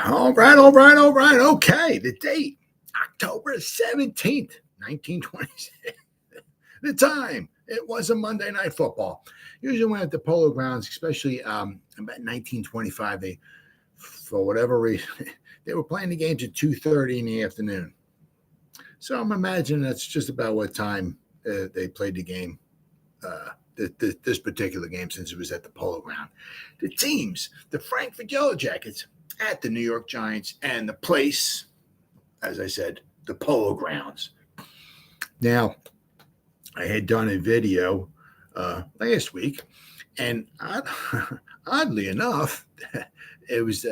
All right. Okay, the date, October 17th, 1926. The time, it was a Monday Night Football. Usually when at the Polo Grounds, especially about 1925, they, for whatever reason, they were playing the games at 2:30 in the afternoon. So I'm imagining that's just about what time they played the game, this particular game, since it was at the Polo Ground. The teams, the Frankford Yellow Jackets at the New York Giants, and the place, as I said, the Polo Grounds. Now, I had done a video last week, and oddly enough, it was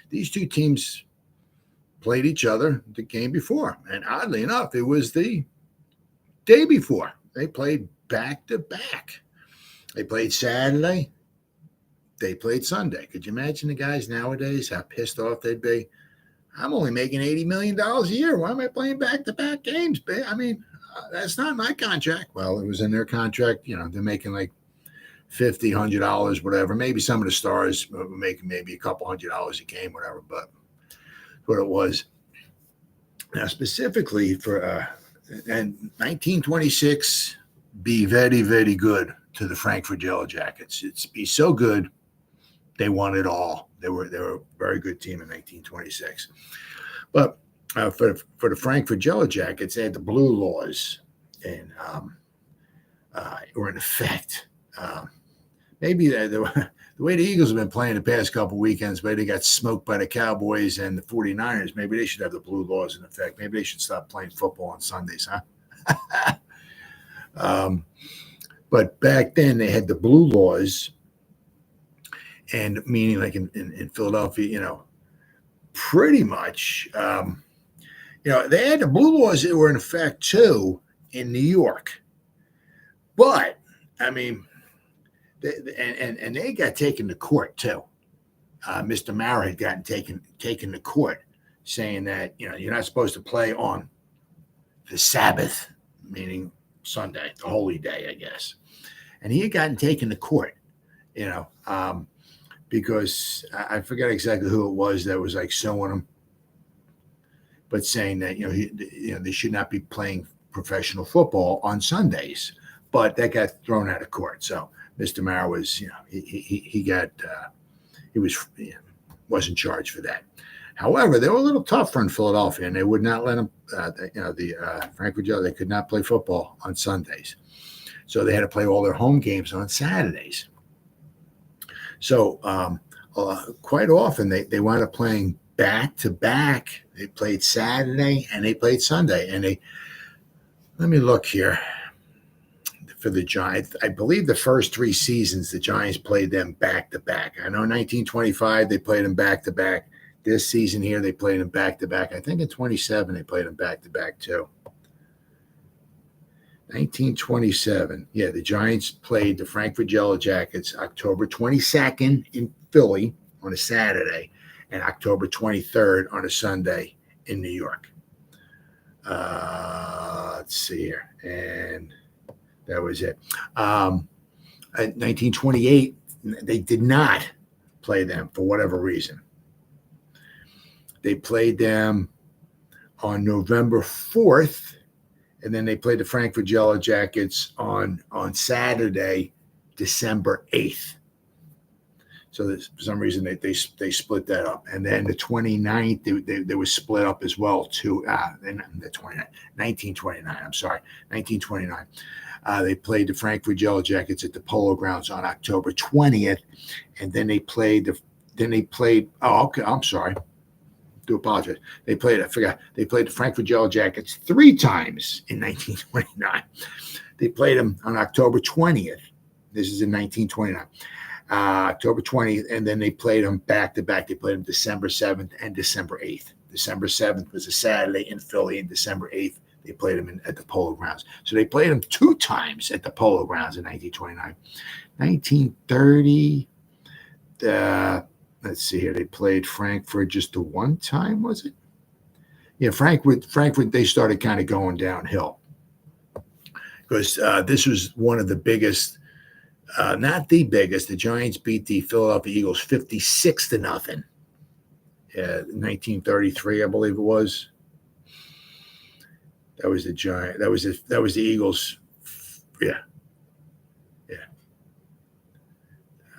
these two teams played each other the game before, and oddly enough, it was the day before. They played back-to-back. They played Saturday. They played Sunday. Could you imagine the guys nowadays, how pissed off they'd be? I'm only making $80 million a year. Why am I playing back-to-back games? I mean, that's not my contract. Well, it was in their contract. You know, they're making like $50, $100, whatever. Maybe some of the stars were making maybe a couple $100 a game, whatever, but what it was. Now, specifically for and 1926, be very, very good to the Frankford Yellow Jackets. It's be so good, they won it all. They were a very good team in 1926. But for the Frankford Yellow Jackets, they had the blue laws, and were in effect. Maybe the way the Eagles have been playing the past couple weekends, maybe they got smoked by the Cowboys and the 49ers. Maybe they should have the blue laws in effect. Maybe they should stop playing football on Sundays, huh? But back then they had the blue laws, and meaning like in Philadelphia, you know, pretty much, they had the blue laws that were in effect too in New York. But I mean, they got taken to court too. Mr. Mara had gotten taken to court, saying that you're not supposed to play on the Sabbath, meaning Sunday, the holy day, I guess. And he had gotten taken to court, because I forget exactly who it was that was like suing him, but saying that they should not be playing professional football on Sundays. But that got thrown out of court. So Mr. Mara was, wasn't charged for that. However, they were a little tougher in Philadelphia, and they would not let them. The Frankford Yellow, they could not play football on Sundays, so they had to play all their home games on Saturdays. So quite often they wound up playing back to back. They played Saturday and they played Sunday. And let me look here. For the Giants, I believe the first three seasons, the Giants played them back to back. I know 1925, they played them back to back. This season here, they played them back to back. I think in 27, they played them back to back too. 1927, yeah, the Giants played the Frankford Yellow Jackets October 22nd in Philly on a Saturday, and October 23rd on a Sunday in New York. Let's see here, and that was it. 1928, they did not play them for whatever reason. They played them on November 4th, and then they played the Frankford Yellow Jackets on Saturday, December 8th. So for some reason, they split that up. And then the 29th, they were split up as well, too. The 1929, I'm sorry, 1929. They played the Frankford Yellow Jackets at the Polo Grounds on October 20th, and then they played. Oh, okay. I'm sorry. Do apologize. They played the Frankford Yellow Jackets 3 times in 1929. They played them on October 20th. This is in 1929. October 20th, and then they played them back to back. They played them December 7th and December 8th. December 7th was a Saturday in Philly, and December 8th they played them at the Polo Grounds. So they played them 2 times at the Polo Grounds in 1929. 1930, let's see here, they played Frankfurt just the 1 time, was it? Yeah, Frankfurt, they started kind of going downhill because this was one of the biggest, not the biggest. The Giants beat the Philadelphia Eagles 56-0 1933, I believe it was. That was the Giant. That was the Eagles. Yeah.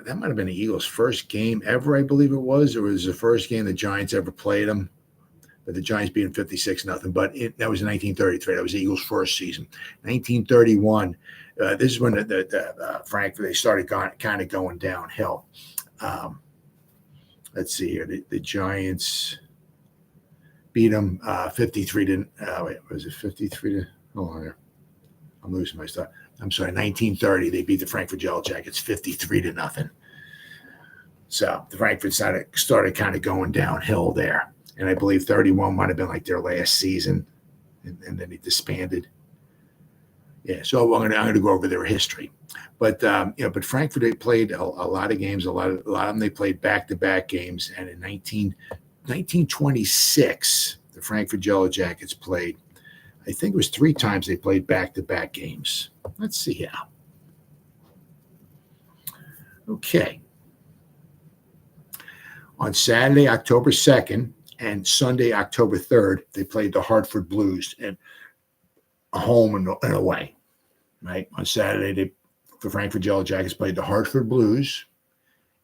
That might have been the Eagles' first game ever, I believe it was. Or it was the first game the Giants ever played them. But the Giants beat them 56-0. But that was in 1933. That was the Eagles' first season. 1931, this is when the Frankford, they started kind of going downhill. Let's see here. The Giants beat them 53 to, was it 53 to, hold on here. I'm losing my stuff. I'm sorry, 1930, they beat the Frankfurt Yellow Jackets 53-0. So the Frankfurt started kind of going downhill there. And I believe 31 might have been like their last season, and then they disbanded. Yeah, so I'm going to go over their history. But but Frankfurt, they played a lot of games. A lot of them they played back-to-back games. And in 1926, the Frankfurt Yellow Jackets played, I think it was 3 times they played back-to-back games. Let's see how. Okay. On Saturday, October 2nd, and Sunday, October 3rd, they played the Hartford Blues and home and away. Right? On Saturday, the Frankfurt Yellow Jackets played the Hartford Blues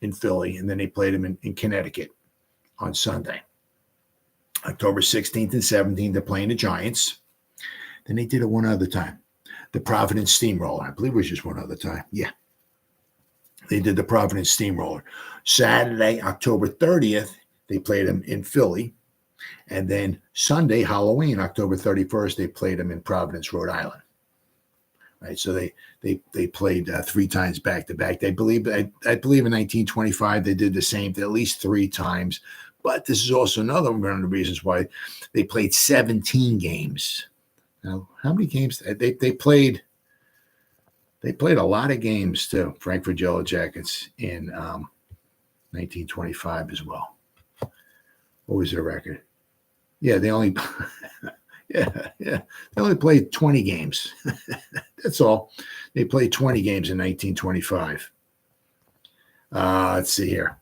in Philly, and then they played them in Connecticut on Sunday. October 16th and 17th, they're playing the Giants. Then they did it one other time. The Providence Steamroller. I believe it was just one other time. Yeah. They did the Providence Steamroller. Saturday, October 30th, they played them in Philly. And then Sunday, Halloween, October 31st, they played them in Providence, Rhode Island. Right, so they played 3 times back-to-back. I believe in 1925 they did the same at least 3 times. But this is also another one of the reasons why they played 17 games. Now, how many games they played? They played a lot of games too. Frankfurt Yellow Jackets in 1925 as well. What was their record? Yeah, they only they only played 20 games. That's all. They played 20 games in 1925. Let's see here.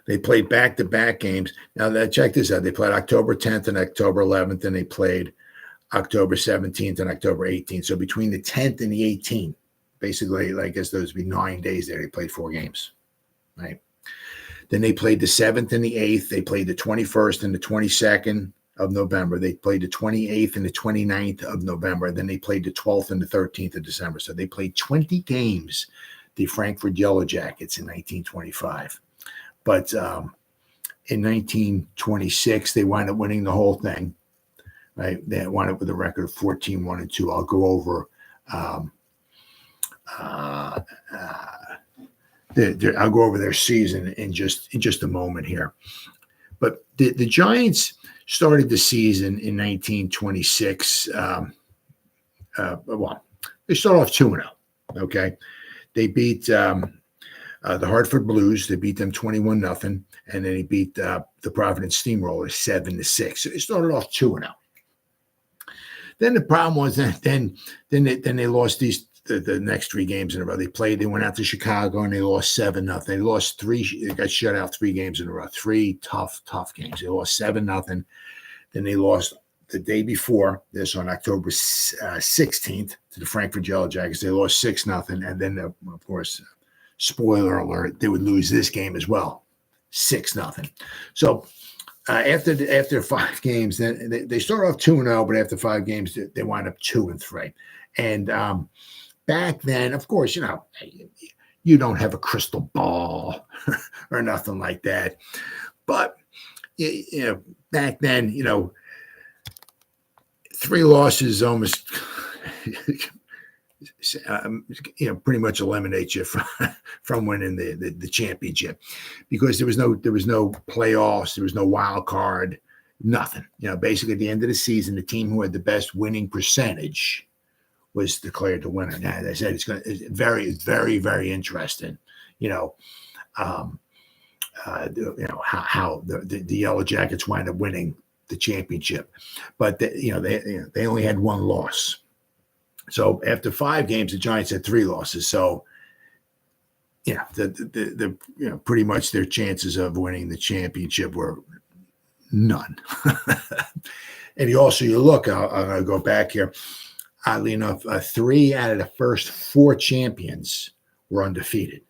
They played back-to-back games. Now, check this out. They played October 10th and October 11th, and they played October 17th and October 18th. So between the 10th and the 18th, basically, I guess those would be 9 days there. They played 4 games, right? Then they played the 7th and the 8th. They played the 21st and the 22nd of November. They played the 28th and the 29th of November. Then they played the 12th and the 13th of December. So they played 20 games, the Frankfurt Yellow Jackets, in 1925. But in 1926, they wound up winning the whole thing. Right? They wound up with a record of 14-1-2. I'll go over I'll go over their season in just a moment here. But the Giants started the season in 1926. They started off 2-0. Okay, they beat the Hartford Blues. They beat them 21-0, and then they beat the Providence Steamroller 7-6. So they started off 2-0. Then the problem was that then they lost the next 3 games in a row. They went out to Chicago and they lost 7-0. They lost 3. They got shut out 3 games in a row. 3 tough games. They lost 7-0. Then they lost the day before this on October 16th to the Frankfurt Yellow Jackets. They lost 6-0. And then, of course, spoiler alert, they would lose this game as well, 6-0. So after 5 games, then they start off 2-0, but after 5 games, they wind up 2-3. And back then, of course, you don't have a crystal ball or nothing like that. But back then, 3 losses almost, pretty much eliminates you from winning the championship, because there was no playoffs, there was no wild card, nothing. Basically at the end of the season, the team who had the best winning percentage was declared the winner. Now, as I said, it's very, very, very interesting. How the Yellow Jackets wind up winning the championship, but they only had 1 loss. So after 5 games, the Giants had 3 losses. So pretty much their chances of winning the championship were none. And you look, I'll go back here. Oddly enough, 3 out of the first 4 champions were undefeated.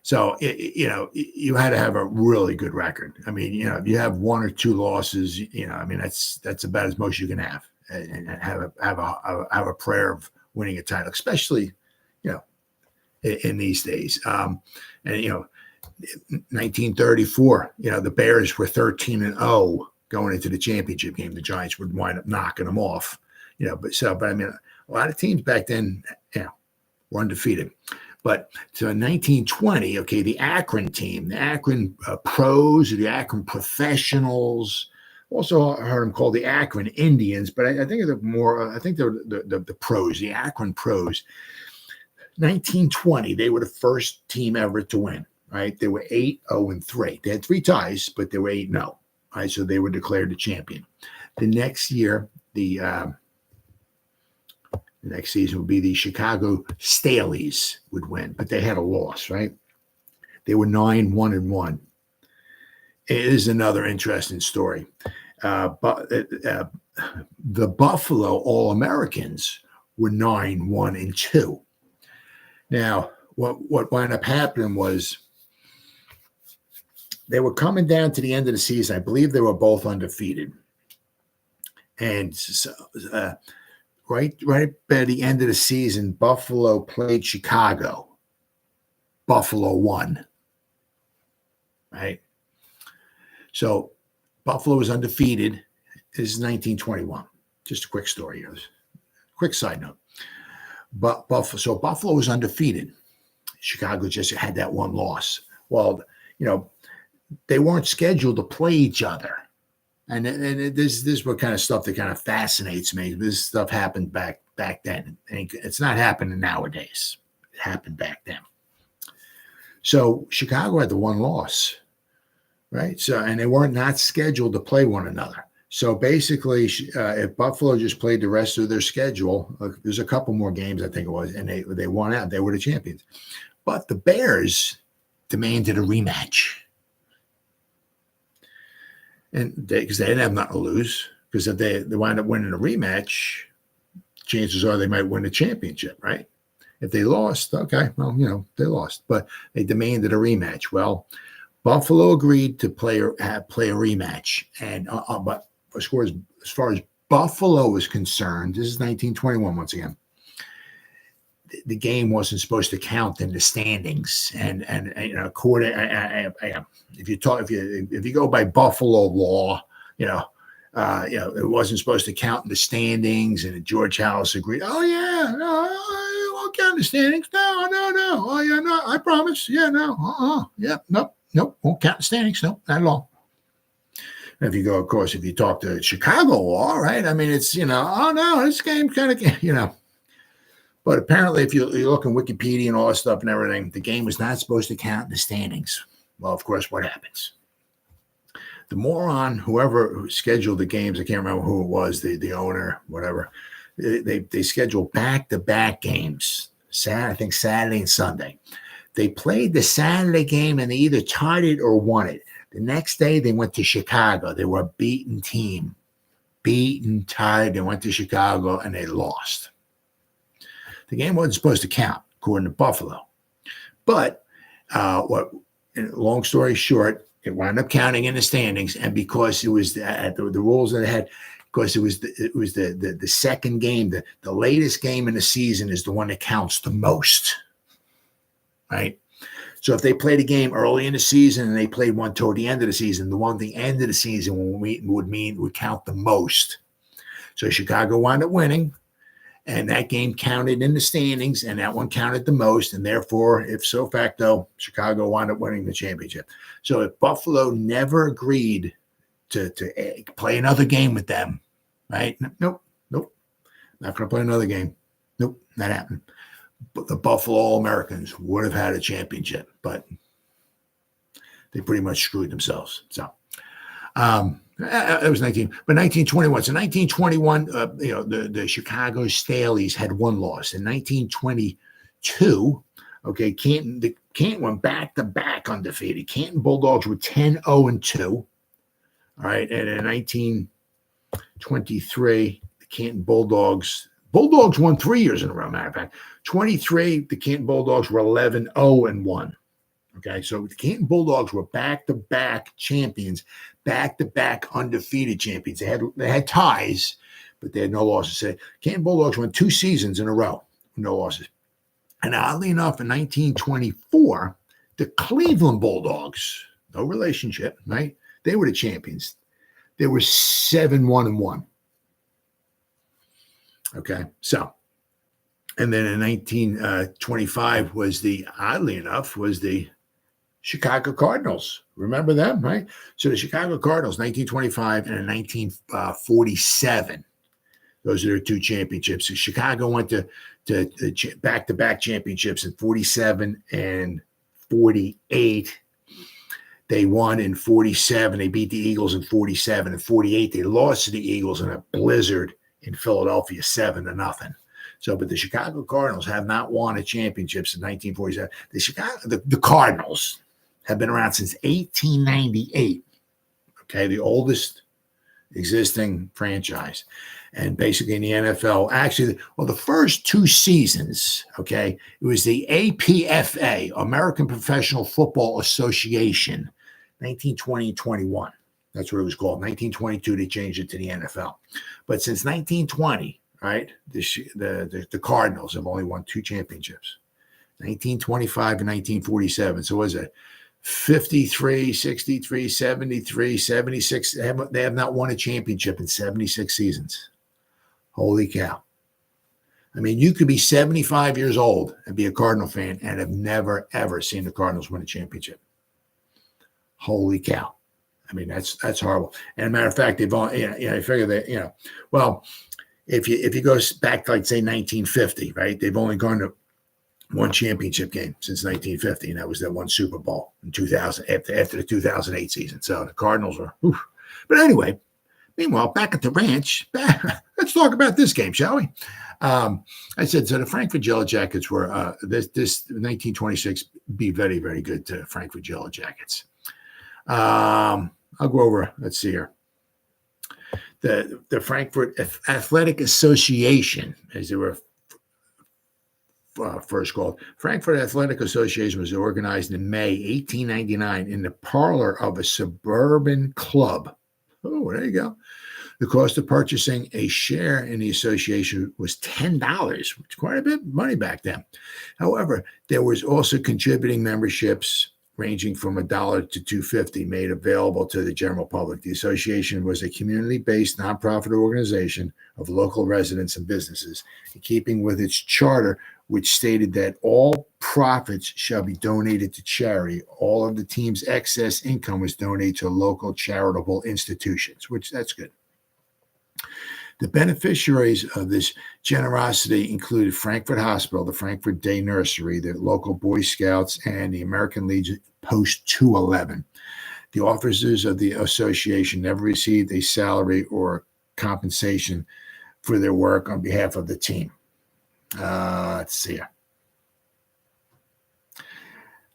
So you had to have a really good record. I mean, if you have 1 or 2 losses, that's about as much you can have, and have a prayer of winning a title, especially in these days. And 1934, the Bears were 13-0 going into the championship game. The Giants would wind up knocking them off. But I mean, a lot of teams back then, were undefeated. But so in 1920, the Akron team, the Akron pros, the Akron professionals, also heard them called the Akron Indians, but I think they're more, they're the pros, the Akron pros. 1920, they were the first team ever to win, right? They were 8-0-3. They had 3 ties, but they were 8-0, right? So they were declared the champion. The next year, the next season would be the Chicago Staleys would win, but they had a loss, right? They were 9-1-1. It is another interesting story. But the Buffalo All-Americans were 9-1-2. Now, what wound up happening was they were coming down to the end of the season. I believe they were both undefeated. And so, right by the end of the season, Buffalo played Chicago. Buffalo won. Right? So Buffalo was undefeated. This is 1921. Just a quick story here. Quick side note. But Buffalo was undefeated. Chicago just had that 1 loss. Well, they weren't scheduled to play each other. And this is what kind of stuff that kind of fascinates me. This stuff happened back then. It's not happening nowadays. It happened back then. So Chicago had the 1 loss, right? So, and they weren't not scheduled to play one another. So basically, if Buffalo just played the rest of their schedule, there's a couple more games, I think it was, and they won out. They were the champions. But the Bears demanded a rematch. And because they didn't have nothing to lose, because if they wind up winning a rematch, chances are they might win the championship, right? If they lost, okay, well, they lost. But they demanded a rematch. Well, Buffalo agreed to play a rematch. And but as far as Buffalo was concerned, this is 1921 once again. The game wasn't supposed to count in the standings, and according, if you go by Buffalo law, it wasn't supposed to count in the standings, and George Halas agreed. Oh yeah, no, it won't count in the standings. No. Oh yeah, no, I promise. Yeah, no, yeah, nope, won't count in the standings. Nope, not at all. And if you go, of course, if you talk to Chicago law, right? I mean, it's oh no, this game kind of But apparently, if you look in Wikipedia and all that stuff and everything, the game was not supposed to count in the standings. Well, of course, what happens? The moron, whoever scheduled the games, I can't remember who it was, the owner, whatever, they scheduled back-to-back games, I think Saturday and Sunday. They played the Saturday game, and they either tied it or won it. The next day, they went to Chicago. They were a beaten team. Beaten, tied. They went to Chicago, and they lost. The game wasn't supposed to count, according to Buffalo. But long story short, it wound up counting in the standings, and because it was the rules that they had, because it was the second game, the latest game in the season is the one that counts the most, right? So if they played a game early in the season and they played one toward the end of the season, the one at the end of the season would count the most. So Chicago wound up winning. And that game counted in the standings, and that one counted the most. And therefore, if so facto, Chicago wound up winning the championship. So if Buffalo never agreed to play another game with them, right? Nope. Not going to play another game. Nope, not happening. But the Buffalo All-Americans would have had a championship, but they pretty much screwed themselves. So, it was 1921. So 1921, the Chicago Staleys had 1 loss. In 1922, Okay, Canton went back-to-back undefeated. Canton Bulldogs were 10-0-2. All right, and in 1923, the Canton Bulldogs won 3 years in a row, matter of fact. 23, the Canton Bulldogs were 11-0-1. Okay, so the Canton Bulldogs were back-to-back champions, back-to-back undefeated champions. They had ties, but they had no losses. Canton Bulldogs won 2 seasons in a row, no losses. And oddly enough, in 1924, the Cleveland Bulldogs, no relationship, right? They were the champions. They were 7-1-1. Okay, so, and then in 1925 oddly enough, was the Chicago Cardinals. Remember them, right? So the Chicago Cardinals, 1925 and in 1947. Those are their 2 championships. So Chicago went to back-to-back championships in 47 and 48. They won in 47. They beat the Eagles in 47. In 48, they lost to the Eagles in a blizzard in Philadelphia, 7-0. So, but the Chicago Cardinals have not won a championship since 1947. The Cardinals have been around since 1898. Okay, the oldest existing franchise. And basically in the NFL, actually, well, the first 2 seasons, okay, it was the APFA, American Professional Football Association, 1920-21. That's what it was called. 1922, they changed it to the NFL. But since 1920, right, the Cardinals have only won 2 championships, 1925 and 1947. So what is it? 53, 63, 73, 76. They have not won a championship in 76 seasons. Holy cow. I mean, you could be 75 years old and be a Cardinal fan and have never, ever seen the Cardinals win a championship. Holy cow. I mean, that's horrible. And a matter of fact, they've all, I figure that, well, if you go back to, like, say, 1950, right, they've only gone to 1 championship game since 1950, and that was that 1 Super Bowl in 2000 after the 2008 season. So the Cardinals were, but anyway, meanwhile, back at the ranch, let's talk about this game, shall we? I said, so the Frankford Yellow Jackets were, this 1926 be very, very good to Frankford Yellow Jackets. I'll go over, let's see here. The Frankfurt Athletic Association, as they were first called. Frankfurt Athletic Association was organized in May 1899 in the parlor of a suburban club. Oh, there you go. The cost of purchasing a share in the association was $10, which is quite a bit of money back then. However, there was also contributing memberships ranging from $1 to $2.50 made available to the general public. The association was a community-based nonprofit organization of local residents and businesses, in keeping with its charter, which stated that all profits shall be donated to charity. All of the team's excess income was donated to local charitable institutions, which that's good. The beneficiaries of this generosity included Frankfurt Hospital, the Frankfurt Day Nursery, the local Boy Scouts, and the American Legion Post 211. The officers of the association never received a salary or compensation for their work on behalf of the team. Let's see here.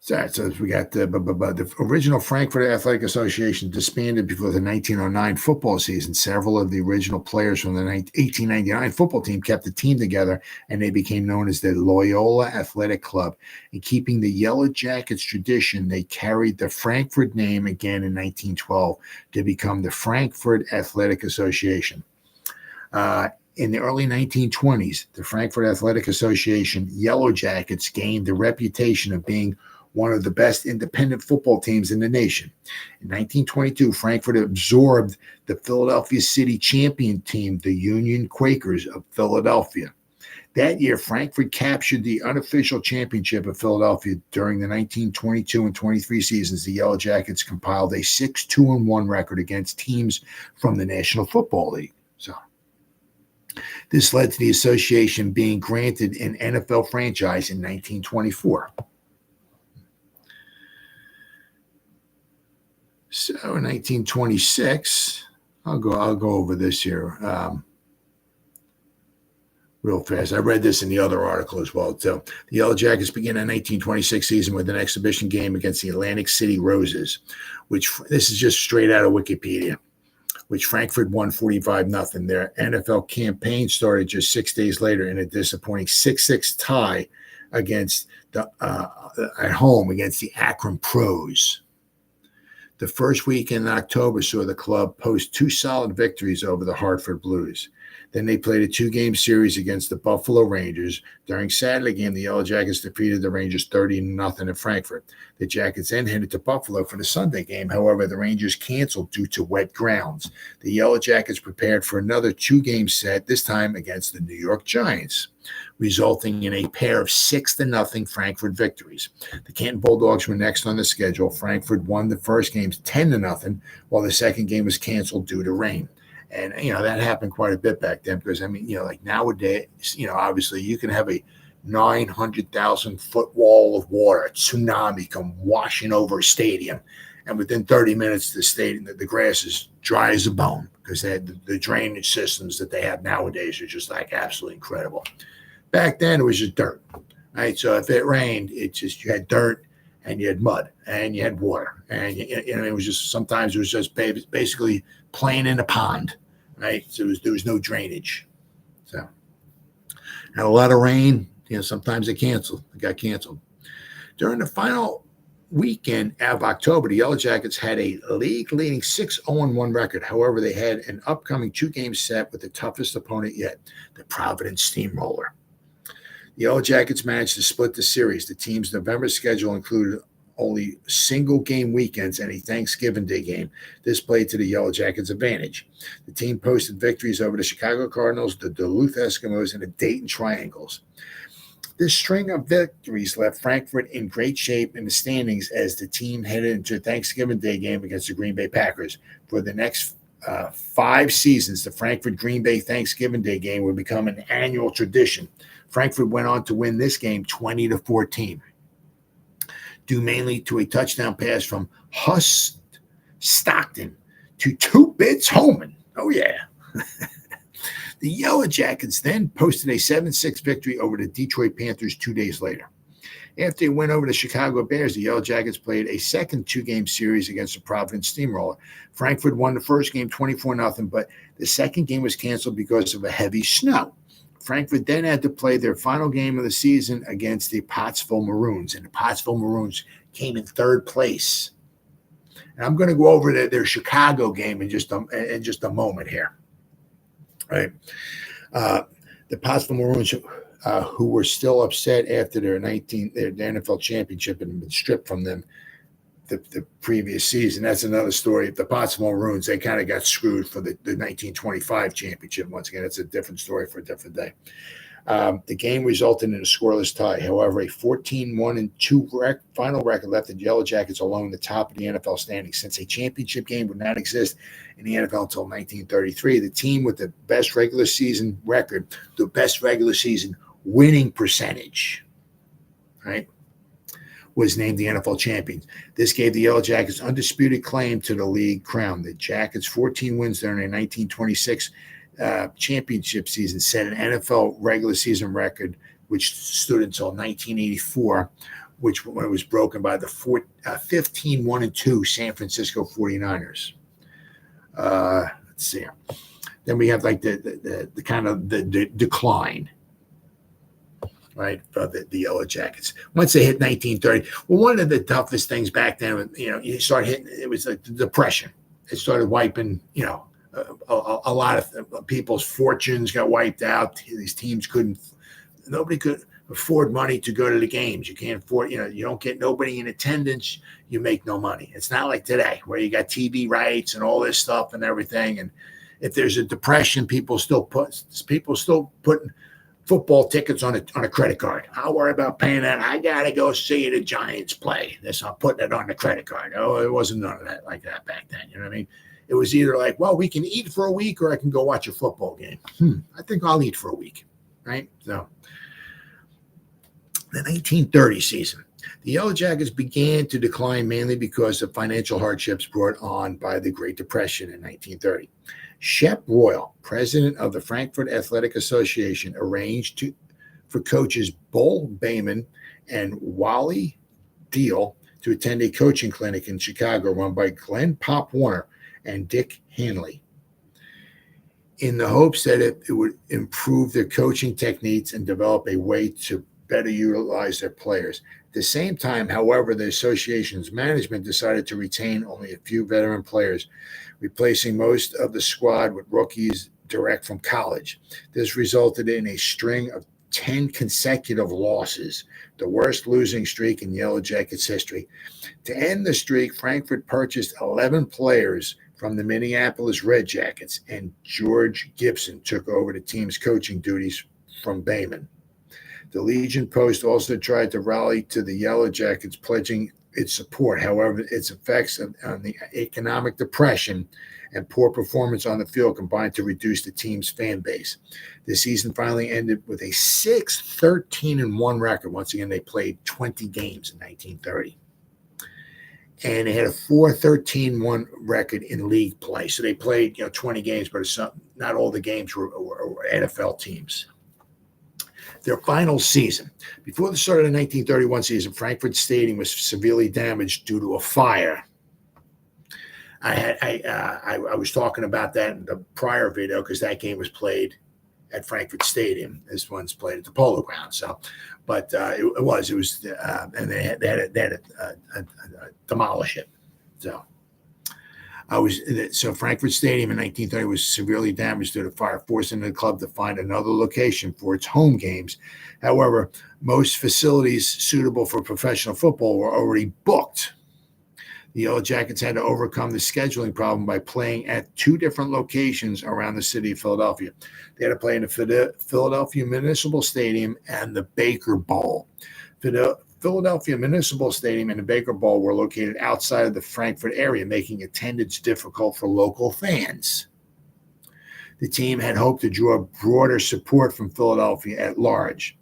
So we got the original Frankfurt Athletic Association disbanded before the 1909 football season. Several of the original players from the 1899 football team kept the team together, and they became known as the Loyola Athletic Club. In keeping the Yellow Jackets tradition, they carried the Frankfurt name again in 1912 to become the Frankfurt Athletic Association. In the early 1920s, the Frankfurt Athletic Association Yellow Jackets gained the reputation of being one of the best independent football teams in the nation. In 1922, Frankfurt absorbed the Philadelphia City champion team, the Union Quakers of Philadelphia. That year, Frankfurt captured the unofficial championship of Philadelphia. During the 1922 and 23 seasons, the Yellow Jackets compiled a 6-2-1 record against teams from the National Football League. So this led to the association being granted an NFL franchise in 1924. So in 1926, I'll go over this here. real fast. I read this in the other article as well. So the Yellow Jackets began a 1926 season with an exhibition game against the Atlantic City Roses, which this is just straight out of Wikipedia, which Frankford won 45-0. Their NFL campaign started just 6 days later in a disappointing 6-6 tie against at home against the Akron Pros. The first week in October saw the club post 2 solid victories over the Hartford Blues. Then they played a 2-game series against the Buffalo Rangers. During Saturday game, the Yellow Jackets defeated the Rangers 30-0 in Frankfurt. The Jackets then headed to Buffalo for the Sunday game. However, the Rangers canceled due to wet grounds. The Yellow Jackets prepared for another 2-game set, this time against the New York Giants, resulting in a pair of 6-0 Frankfurt victories. The Canton Bulldogs were next on the schedule. Frankfurt won the first game 10-0, while the second game was canceled due to rain. And, that happened quite a bit back then because, like nowadays, obviously you can have a 900,000-foot wall of water, a tsunami come washing over a stadium. And within 30 minutes, the grass is dry as a bone because the drainage systems that they have nowadays are just like absolutely incredible. Back then, it was just dirt, right? So if it rained, you had dirt and you had mud and you had water. And, it was just sometimes it was just basically playing in a pond, right? So there was no drainage. So had a lot of rain. Sometimes it got canceled. During the final weekend of October, the Yellow Jackets had a league-leading 6-0-1 record. However, they had an upcoming 2-game set with the toughest opponent yet, the Providence Steamroller. The Yellow Jackets managed to split the series. The team's November schedule included only single-game weekends and a Thanksgiving Day game. This played to the Yellow Jackets' advantage. The team posted victories over the Chicago Cardinals, the Duluth Eskimos, and the Dayton Triangles. This string of victories left Frankfurt in great shape in the standings as the team headed into a Thanksgiving Day game against the Green Bay Packers. For the next 5 seasons, the Frankfurt-Green Bay Thanksgiving Day game would become an annual tradition. Frankfurt went on to win this game 20-14. Due mainly to a touchdown pass from Huss Stockton to 2-Bits Holman. Oh, yeah. The Yellow Jackets then posted a 7-6 victory over the Detroit Panthers 2 days later. After they went over the Chicago Bears, the Yellow Jackets played a second 2-game series against the Providence Steamroller. Frankfurt won the first game 24-0, but the second game was canceled because of a heavy snow. Frankfurt then had to play their final game of the season against the Pottsville Maroons, and the Pottsville Maroons came in 3rd place. And I'm going to go over their Chicago game in just a moment here. Right, the Pottsville Maroons, who were still upset after their NFL championship had been stripped from them the previous season. That's another story. The Pottsville Maroons, they kind of got screwed for the 1925 championship. Once again, it's a different story for a different day. The game resulted in a scoreless tie. However, a 14-1-2 final record left the Yellow Jackets alone in the top of the NFL standings. Since a championship game would not exist in the NFL until 1933, the team with the best regular season record, the best regular season winning percentage, right, was named the NFL champions. This gave the Yellow Jackets undisputed claim to the league crown. The Jackets' 14 wins during their 1926 championship season set an NFL regular season record, which stood until 1984, which was broken by the 15-1-2 San Francisco 49ers. Let's see. Then we have like the kind of the decline, right, of the Yellow Jackets. Once they hit 1930, well, one of the toughest things back then, you start hitting, it was like the Depression. It started wiping, a lot of people's fortunes got wiped out. These teams nobody could afford money to go to the games. You can't afford, you don't get nobody in attendance, you make no money. It's not like today where you got TV rights and all this stuff and everything. And if there's a depression, people still putting football tickets on a credit card. I'll worry about paying that. I gotta go see the Giants play. I'm putting it on the credit card. Oh, it wasn't none of that like that back then. You know what I mean? It was either like, well, we can eat for a week or I can go watch a football game. I think I'll eat for a week, right? So the 1930 season, The Yellow Jackets began to decline mainly because of financial hardships brought on by the Great Depression in 1930. Shep Royal, president of the Frankford Athletic Association, arranged for coaches Bull Bayman and Wally Deal to attend a coaching clinic in Chicago run by Glenn Pop Warner and Dick Hanley, in the hopes that it would improve their coaching techniques and develop a way to better utilize their players. At the same time, however, the association's management decided to retain only a few veteran players, replacing most of the squad with rookies direct from college. This resulted in a string of 10 consecutive losses, the worst losing streak in Yellow Jackets history. To end the streak, Frankfurt purchased 11 players from the Minneapolis Red Jackets, and George Gibson took over the team's coaching duties from Bayman. The Legion Post also tried to rally to the Yellow Jackets, pledging its support. However, its effects on the economic depression and poor performance on the field combined to reduce the team's fan base. The season finally ended with a 6-13-1 record. Once again, they played 20 games in 1930. And they had a 4-13-1 record in league play. So they played 20 games, but not all the games were NFL teams. Their final season. Before the start of the 1931 season, Frankfurt Stadium was severely damaged due to a fire. I was talking about that in the prior video because that game was played at Frankfurt Stadium. This one's played at the Polo Grounds. So, but it was, and they had to demolish it. So Frankfurt Stadium in 1930 was severely damaged due to fire, forcing the club to find another location for its home games. However, most facilities suitable for professional football were already booked. The Yellow Jackets had to overcome the scheduling problem by playing at two different locations around the city of Philadelphia. They had to play in the Philadelphia Municipal Stadium and the Baker Bowl. Philadelphia Municipal Stadium and the Baker Bowl were located outside of the Frankfurt area, making attendance difficult for local fans. The team had hoped to draw broader support from Philadelphia at large.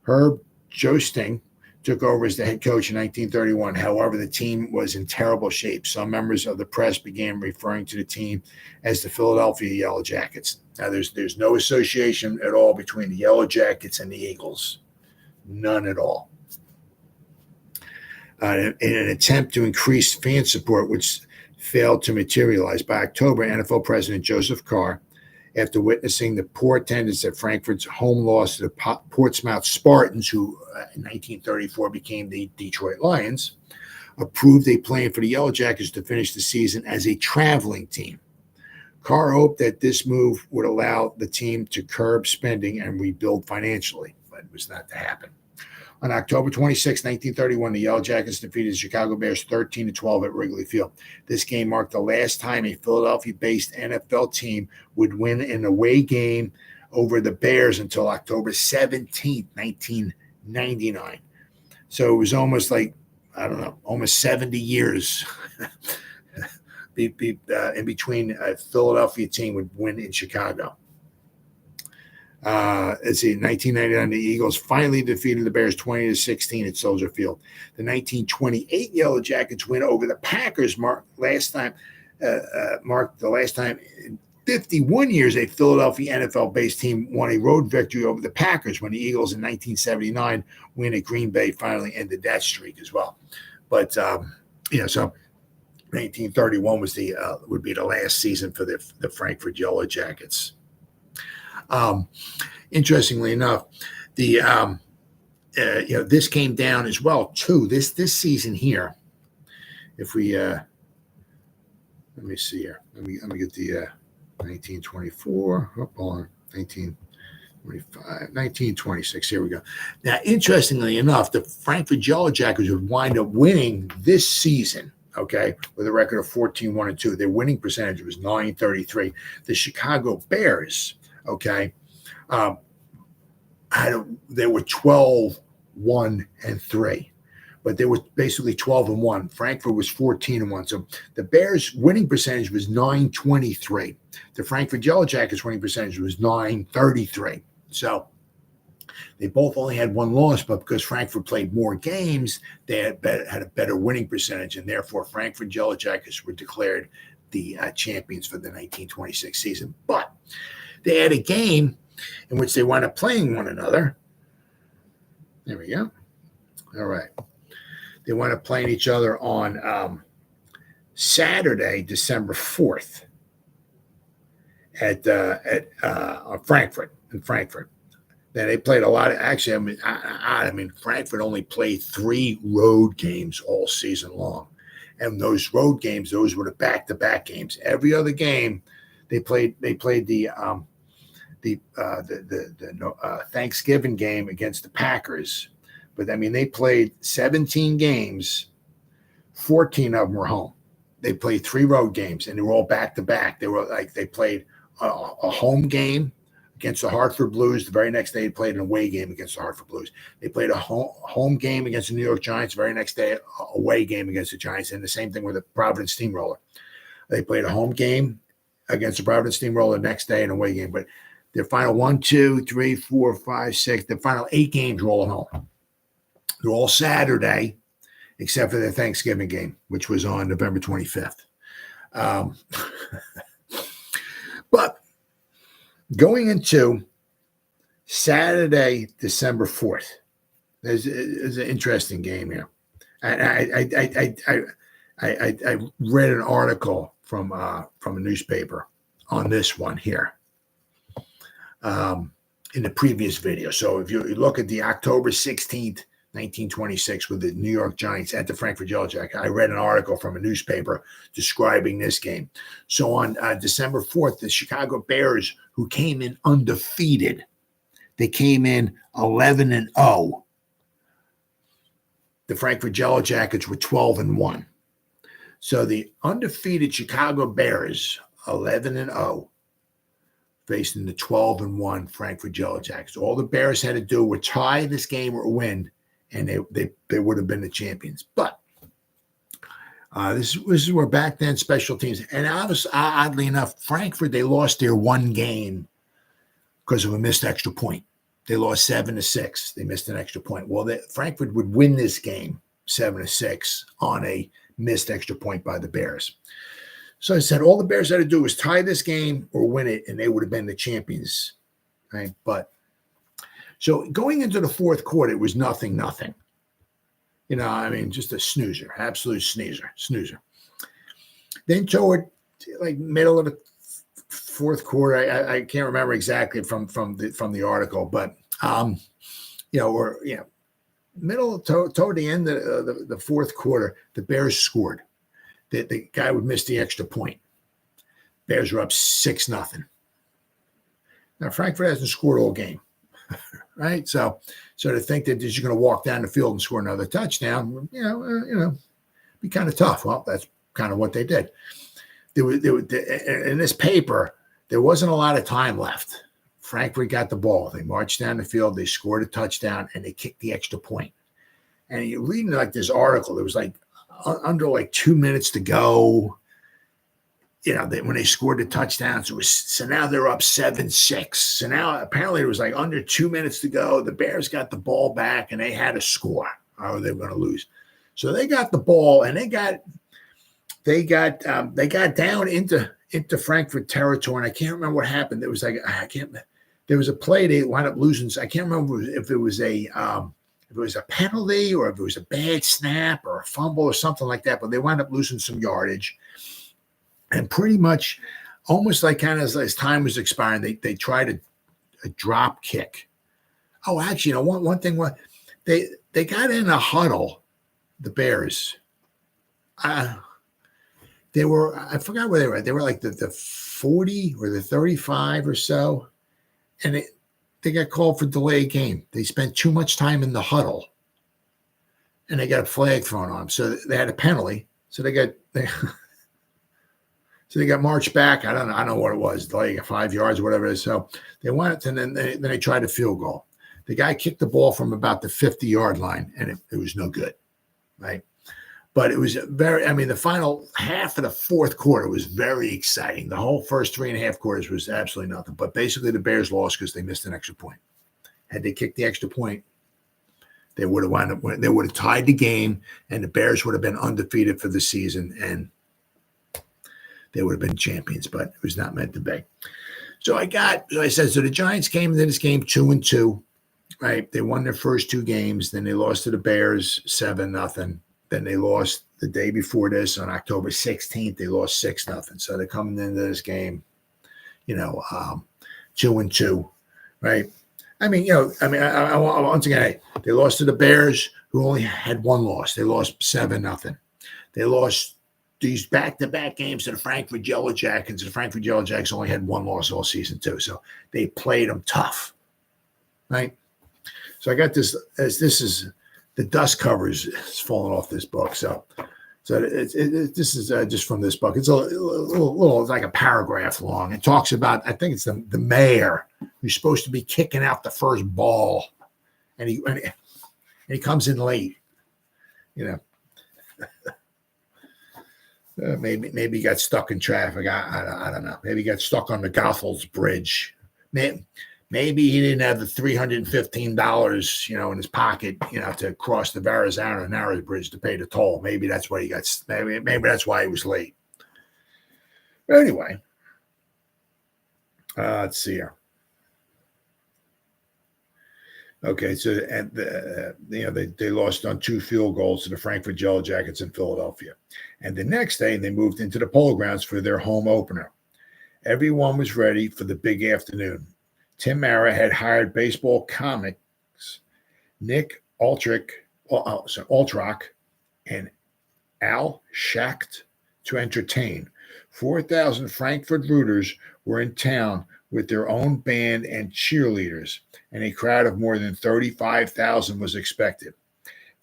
Herb Josting took over as the head coach in 1931. However, the team was in terrible shape. Some members of the press began referring to the team as the Philadelphia Yellow Jackets. Now, there's no association at all between the Yellow Jackets and the Eagles. None at all. In an attempt to increase fan support, which failed to materialize. By October, NFL President Joseph Carr, after witnessing the poor attendance at Frankfurt's home loss to the Portsmouth Spartans, who in 1934 became the Detroit Lions, approved a plan for the Yellow Jackets to finish the season as a traveling team. Carr hoped that this move would allow the team to curb spending and rebuild financially, but it was not to happen. On October 26, 1931, the Yellow Jackets defeated the Chicago Bears 13-12 at Wrigley Field. This game marked the last time a Philadelphia-based NFL team would win an away game over the Bears until October 17, 1999. So it was almost almost 70 years in between a Philadelphia team would win in Chicago. Let's see, in 1999, the Eagles finally defeated the Bears 20-16 at Soldier Field. The 1928 Yellow Jackets win over the Packers marked the last time in 51 years a Philadelphia NFL-based team won a road victory over the Packers, when the Eagles in 1979 win at Green Bay finally ended that streak as well. But so 1931 was would be the last season for the Frankfurt Yellow Jackets. Interestingly enough, this came down as well too. This season here, if we let me see here. Let me get the 1924. Hold on, 1925, 1926. Here we go. Now, interestingly enough, the Frankfurt Yellow Jackets would wind up winning this season. Okay, with a record of 14-1-2. Their winning percentage was .933. The Chicago Bears, okay, they were 12-1-3, but they were basically 12-1. Frankfurt was 14-1. So the Bears' winning percentage was .923. The Frankfurt Yellow Jackets' winning percentage was .933. So They both only had one loss, but because Frankfurt played more games, they had a better winning percentage, and therefore Frankfurt Yellow Jackets were declared the champions for the 1926 season. But they had a game in which they wound up playing one another. There we go. All right. They wound up playing each other on Saturday, December 4th at Frankfurt, in Frankfurt. Then they played a lot of, actually, I mean, Frankfurt only played 3 road games all season long. And those road games, those were the back-to-back games. Every other game, they played the Thanksgiving game against the Packers. But, I mean, they played 17 games, 14 of them were home. They played 3 road games, and they were all back-to-back. They played a home game against the Hartford Blues. The very next day, they played an away game against the Hartford Blues. They played a home game against the New York Giants. The very next day, away game against the Giants. And the same thing with the Providence Steamroller. They played a home game against the Providence Steamroller the next day, and away game. But their final 1, 2, 3, 4, 5, 6, the final 8 games were all at home. They're all Saturday, except for their Thanksgiving game, which was on November 25th. But going into Saturday, December 4th, there's an interesting game here. I read an article from a newspaper on this one here in the previous video. So if you look at the October 16th, 1926 with the New York Giants at the Frankfurt Yellow Jackets, I read an article from a newspaper describing this game. So on December 4th, the Chicago Bears, who came in undefeated, they came in 11-0. The Frankfurt Yellow Jackets were 12-1. So the undefeated Chicago Bears, 11-0, facing the 12-1 Frankfurt Yellow Jackets. All the Bears had to do was tie this game or win, and they would have been the champions. But this is where back then special teams, and oddly enough, Frankfurt, they lost their one game because of a missed extra point. They lost 7-6. They missed an extra point. Well, Frankfurt would win this game 7-6 on a missed extra point by the Bears. So I said all the Bears had to do was tie this game or win it, and they would have been the champions. Right? But so going into the fourth quarter, it was 0-0. You know, I mean, just a snoozer, absolute snoozer. Then toward like middle of the fourth quarter, I can't remember exactly from the article, but middle toward the end of the fourth quarter, the Bears scored. The guy would miss the extra point. Bears were up 6-0. Now Frankfurt hasn't scored all game, right? So to think that you're going to walk down the field and score another touchdown, be kind of tough. Well, that's kind of what they did. In this paper, there wasn't a lot of time left. Frankfurt got the ball. They marched down the field. They scored a touchdown, and they kicked the extra point. And you're reading like this article. It was like under like 2 minutes to go. When they scored the touchdowns, so now they're up 7-6. So now apparently it was like under 2 minutes to go. The Bears got the ball back, and they had to score, or they were going to lose. So they got the ball, and they got down into Frankfurt territory, and I can't remember what happened. There was there was a play they wound up losing. I can't remember if it was a penalty or if it was a bad snap or a fumble or something like that, but they wound up losing some yardage. And pretty much almost like kind of as time was expiring, they tried a drop kick. Oh, actually, one thing was they got in a huddle, the Bears. I forgot where they were. They were like the 40 or the 35 or so. And they got called for delayed game. They spent too much time in the huddle. And they got a flag thrown on them. So they had a penalty. So they got marched back. I don't know what it was, like 5 yards or whatever it is. So they went, and then they tried a field goal. The guy kicked the ball from about the 50-yard line, and it was no good, right? But it was the final half of the fourth quarter was very exciting. The whole first 3.5 quarters was absolutely nothing. But basically the Bears lost because they missed an extra point. Had they kicked the extra point, they would have tied the game, and the Bears would have been undefeated for the season, and they would have been champions, but it was not meant to be. So I said, so the Giants came into this game 2-2, right? They won their first 2 games. Then they lost to the Bears 7-0. Then they lost the day before this on October 16th. They lost 6-0. So they're coming into this game, 2-2, right? Once again, they lost to the Bears, who only had 1 loss. They lost 7-0. They lost these back-to-back games to the Frankford Yellow Jackets. The Frankford Yellow Jackets only had 1 loss all season too, so they played them tough, right? So I got this. As this is the dust covers is falling off this book, so this is just from this book. It's a little like a paragraph long. It talks about, I think it's the mayor who's supposed to be kicking out the first ball, and he comes in late, Maybe he got stuck in traffic. I don't know. Maybe he got stuck on the Goethals Bridge. Maybe he didn't have the $315, in his pocket, to cross the Verrazano Narrows Bridge to pay the toll. Maybe that's why he got. Maybe that's why he was late. But anyway, let's see here. Okay, so they lost on 2 field goals to the Frankfurt Yellow Jackets in Philadelphia. And the next day, they moved into the Polo Grounds for their home opener. Everyone was ready for the big afternoon. Tim Mara had hired baseball comics Nick Altrock and Al Schacht to entertain. 4,000 Frankfurt rooters were in town with their own band and cheerleaders, and a crowd of more than 35,000 was expected.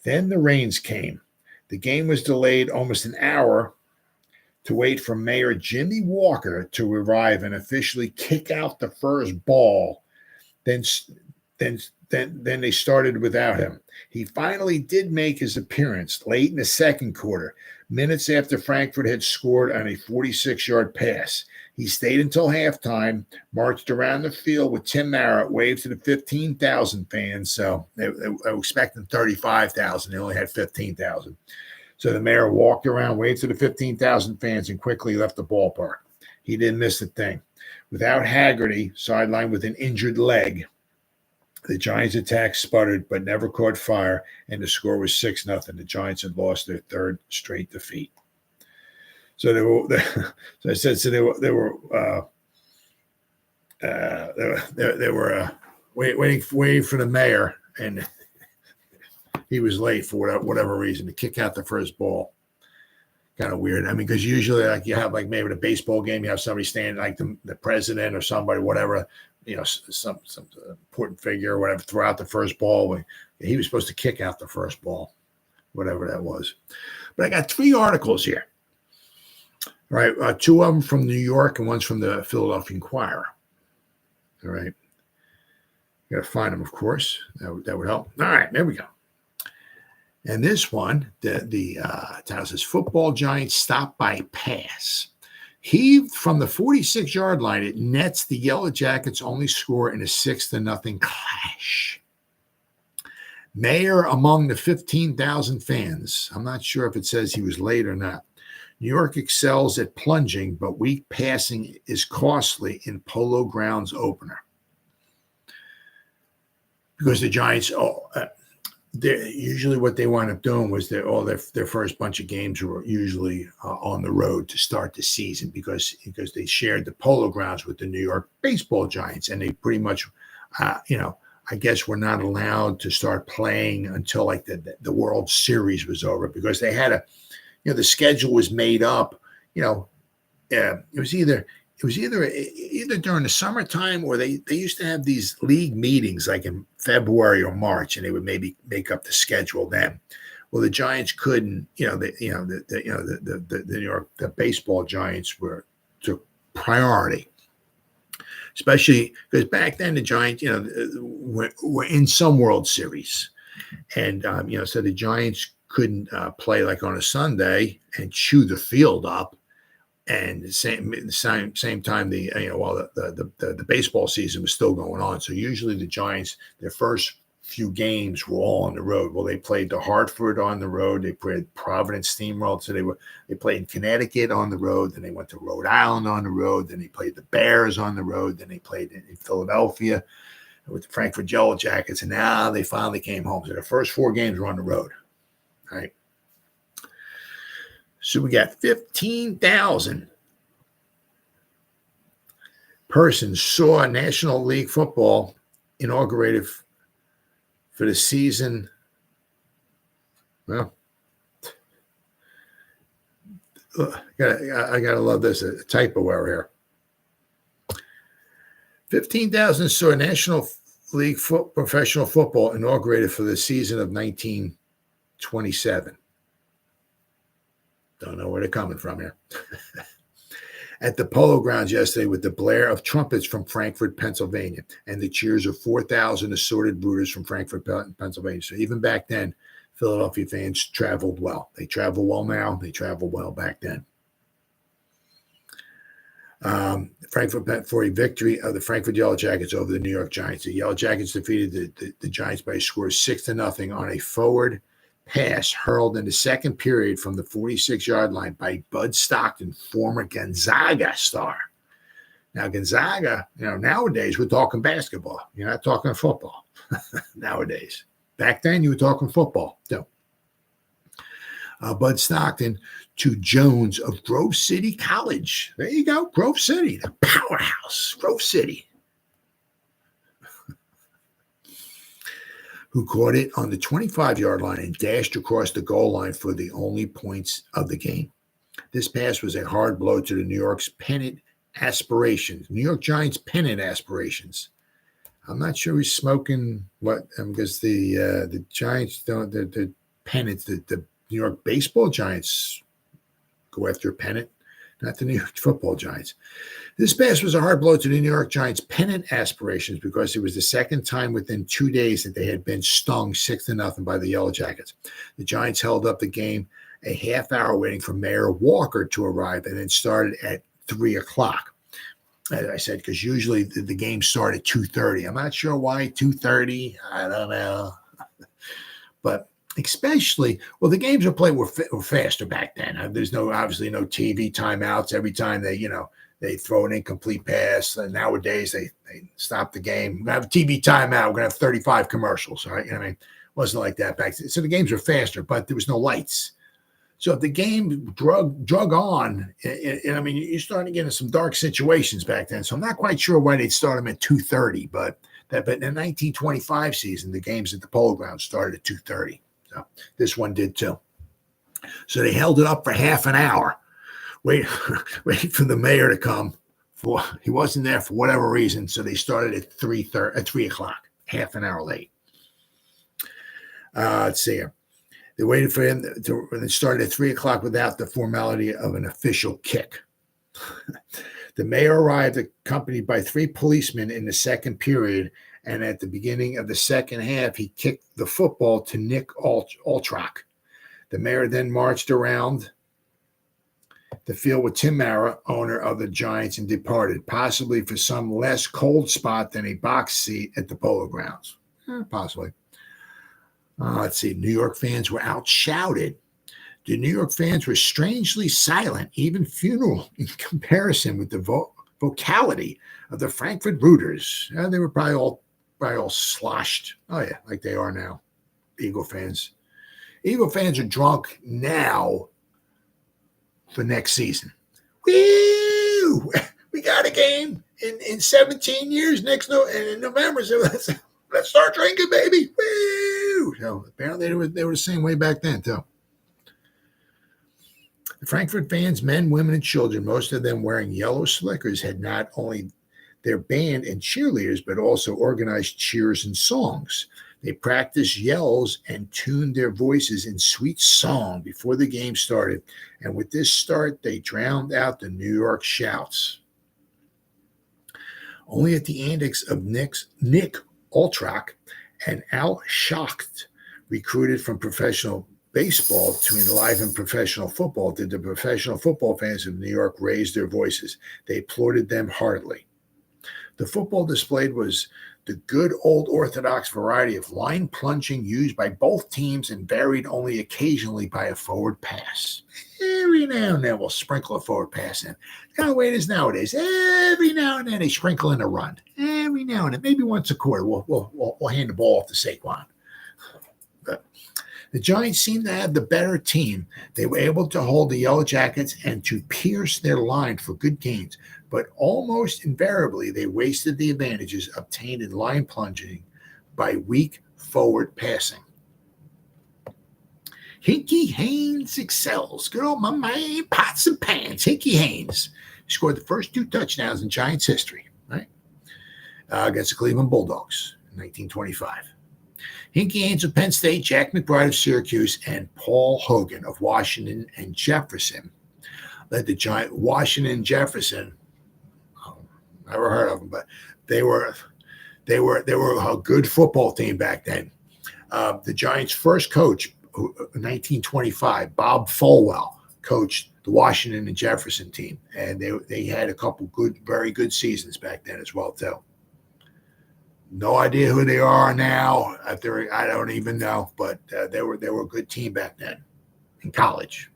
Then the rains came. The game was delayed almost an hour to wait for Mayor Jimmy Walker to arrive and officially kick out the first ball. Then they started without him. He finally did make his appearance late in the second quarter, minutes after Frankfurt had scored on a 46-yard pass. He stayed until halftime, marched around the field with Tim Mara, waved to the 15,000 fans. So they were expecting 35,000. They only had 15,000. So the mayor walked around, waved to the 15,000 fans, and quickly left the ballpark. He didn't miss a thing. Without Haggerty, sidelined with an injured leg, the Giants' attack sputtered but never caught fire, and the score was 6-0. The Giants had lost their 3rd straight defeat. So they were. So I said. So they were waiting for the mayor, and he was late for whatever reason to kick out the first ball. Kind of weird. Because usually, you have maybe the baseball game, you have somebody standing, like the president or somebody, whatever, some important figure or whatever, throw out the first ball. He was supposed to kick out the first ball, whatever that was. But I got 3 articles here. All right, 2 of them from New York and one's from the Philadelphia Inquirer. All right, got to find them, of course. That would help. All right, there we go. And this one, the title says "Football Giants Stop by Pass." Heaved from the 46-yard line, it nets the Yellow Jackets' only score in a 6-0 clash. Mayor among the 15,000 fans. I'm not sure if it says he was late or not. New York excels at plunging, but weak passing is costly in Polo Grounds opener. Because the Giants, usually what they wind up doing was their first bunch of games were usually on the road to start the season because they shared the Polo Grounds with the New York baseball Giants, and they pretty much, I guess, were not allowed to start playing until the World Series was over because they had the schedule was made up. It was either during the summertime or they used to have these league meetings like in February or March, and they would maybe make up the schedule then. Well, the Giants couldn't. The New York baseball Giants took priority, especially because back then the Giants were in some World Series, and so the Giants couldn't play like on a Sunday and chew the field up And same time the baseball season was still going on. So usually the Giants, their first few games were all on the road. Well, they played the Hartford on the road. They played Providence Steamroller. So they played in Connecticut on the road. Then they went to Rhode Island on the road. Then they played the Bears on the road. Then they played in Philadelphia with the Frankford Yellow Jackets. And now they finally came home. So the first 4 games were on the road. All right. So we got 15,000 persons saw National League football inaugurated for the season. Well, I gotta love this, a typo error here. 15,000 saw National League professional football inaugurated for the season of 1927. Don't know where they're coming from here. At the Polo Grounds yesterday with the blare of trumpets from Frankford, Pennsylvania, and the cheers of 4,000 assorted rooters from Frankford, Pennsylvania. So even back then, Philadelphia fans traveled well. They travel well now. They travel well back then. Frankfurt for a victory of the Frankfurt Yellow Jackets over the New York Giants. The Yellow Jackets defeated the Giants by a score of 6-0 on a forward pass hurled in the second period from the 46-yard line by Bud Stockton, former Gonzaga star. Now, Gonzaga, nowadays we're talking basketball. You're not talking football nowadays. Back then you were talking football. So, Bud Stockton to Jones of Grove City College. There you go, Grove City, the powerhouse, Grove City. Who caught it on the 25-yard line and dashed across the goal line for the only points of the game. This pass was a hard blow to the New York's pennant aspirations, New York Giants pennant aspirations. I'm not sure he's smoking what, because the Giants don't, the pennants, the New York baseball Giants go after a pennant, not the New York football Giants. This pass was a hard blow to the New York Giants' pennant aspirations because it was the second time within 2 days that they had been stung 6-0 by the Yellow Jackets. The Giants held up the game a half hour waiting for Mayor Walker to arrive and then started at 3 o'clock. As I said, because usually the game started at 2:30. I'm not sure why 2:30. I don't know. But especially, well, the games were faster back then. There's obviously no TV timeouts. Every time they throw an incomplete pass. And nowadays, they stop the game. We're going to have a TV timeout. We're going to have 35 commercials. All right. It wasn't like that back then. So the games were faster, but there was no lights. So if the game drug on, you're starting to get into some dark situations back then. So I'm not quite sure why they'd start them at 2:30, but in the 1925 season, the games at the Polo Grounds started at 2:30. So this one did too. So they held it up for half an hour. Wait for the mayor to come. He wasn't there for whatever reason, so they started at 3 o'clock, half an hour late. Let's see here. They waited for him to start at 3 o'clock without the formality of an official kick. The mayor arrived accompanied by 3 policemen in the second period, and at the beginning of the second half, he kicked the football to Nick Altrock. The mayor then marched around the field with Tim Mara, owner of the Giants, and departed, possibly for some less cold spot than a box seat at the Polo Grounds. Possibly. Let's see. New York fans were outshouted. The New York fans were strangely silent, even funeral, in comparison with the vocality of the Frankfurt rooters. They were probably all sloshed. Oh, yeah, like they are now. Eagle fans. Eagle fans are drunk now for next season. Woo! We got a game in 17 years in November. So let's start drinking, baby. Woo! So apparently they were the same way back then, too. The Frankfurt fans, men, women, and children, most of them wearing yellow slickers, had not only their band and cheerleaders, but also organized cheers and songs. They practiced yells and tuned their voices in sweet song before the game started. And with this start, they drowned out the New York shouts. Only at the antics of Nick Altrock and Al Schacht, recruited from professional baseball between live and professional football did the professional football fans of New York raise their voices. They applauded them heartily. The football displayed was the good old orthodox variety of line plunging used by both teams and varied only occasionally by a forward pass. Every now and then we'll sprinkle a forward pass in. Kind of the way it is nowadays. Every now and then they sprinkle in a run. Every now and then, maybe once a quarter, we'll hand the ball off to Saquon. But the Giants seemed to have the better team. They were able to hold the Yellow Jackets and to pierce their line for good gains, but almost invariably they wasted the advantages obtained in line plunging by weak forward passing. Hinky Haynes excels. Good old my man, pots and pans. Hinky Haynes scored the first 2 touchdowns in Giants history, right? Against the Cleveland Bulldogs in 1925. Hinky Haynes of Penn State, Jack McBride of Syracuse, and Paul Hogan of Washington and Jefferson led the Giant. Washington and Jefferson, never heard of them, but they were a good football team back then. The Giants' first coach, in 1925, Bob Folwell, coached the Washington and Jefferson team, and they had a couple very good seasons back then as well too. No idea who they are now. I don't even know, but they were a good team back then in college.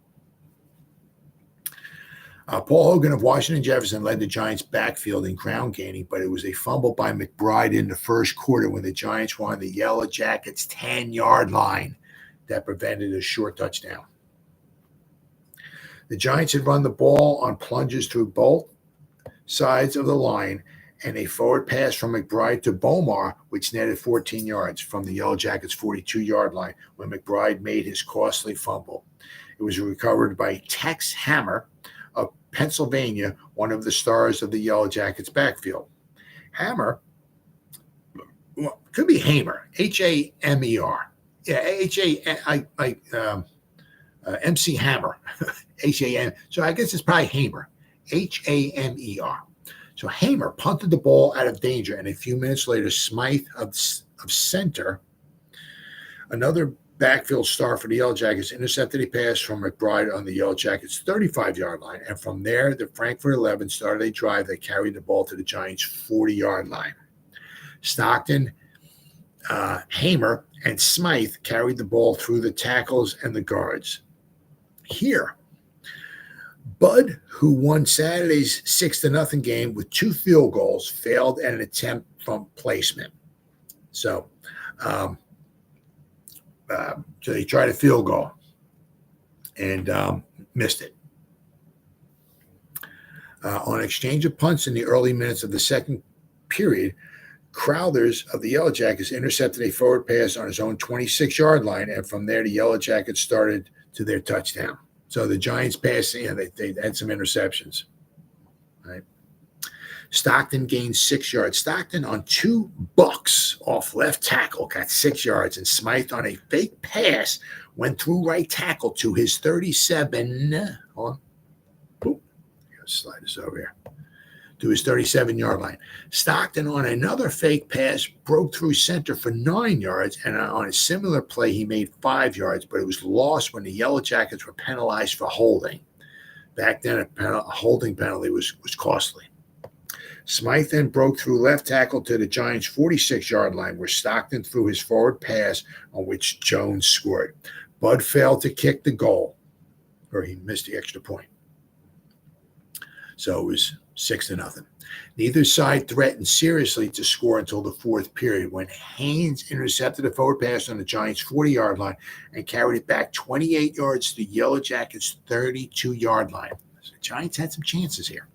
Paul Hogan of Washington and Jefferson led the Giants' backfield in ground gaining, but it was a fumble by McBride in the first quarter when the Giants were on the Yellow Jackets' 10-yard line that prevented a short touchdown. The Giants had run the ball on plunges through both sides of the line, and a forward pass from McBride to Bomar, which netted 14 yards from the Yellow Jackets' 42-yard line when McBride made his costly fumble. It was recovered by Tex Hammer of Pennsylvania, one of the stars of the Yellow Jackets' backfield. Hammer, could be Hamer, H-A-M-E-R. Yeah, MC Hammer, H-A-M. So I guess it's probably Hamer, H-A-M-E-R. So Hamer punted the ball out of danger, and a few minutes later, Smythe of center, another backfield star for the Yellow Jackets, intercepted a pass from McBride on the Yellow Jackets' 35-yard line, and from there, the Frankford 11 started a drive that carried the ball to the Giants' 40-yard line. Stockton, Hamer, and Smythe carried the ball through the tackles and the guards. Here, Bud, who won Saturday's 6-0 game with 2 field goals, failed at an attempt from placement. So he tried a field goal and missed it. On exchange of punts in the early minutes of the second period, Crowthers of the Yellow Jackets intercepted a forward pass on his own 26-yard line, and from there the Yellow Jackets started to their touchdown. So the Giants passed, they had some interceptions. Right? Stockton gained 6 yards. Stockton on 2 bucks off left tackle got 6 yards, and Smythe on a fake pass went through right tackle to his 37. Hold on. Oop, I gotta slide this over here. To his 37-yard line. Stockton on another fake pass broke through center for 9 yards, and on a similar play he made 5 yards, but it was lost when the Yellow Jackets were penalized for holding. Back then, a holding penalty was costly. Smythe then broke through left tackle to the Giants' 46-yard line, where Stockton threw his forward pass, on which Jones scored. Bud failed to kick the goal, or he missed the extra point. So it was 6-0. Neither side threatened seriously to score until the fourth period, when Haynes intercepted a forward pass on the Giants' 40-yard line and carried it back 28 yards to the Yellow Jackets' 32-yard line. So the Giants had some chances here.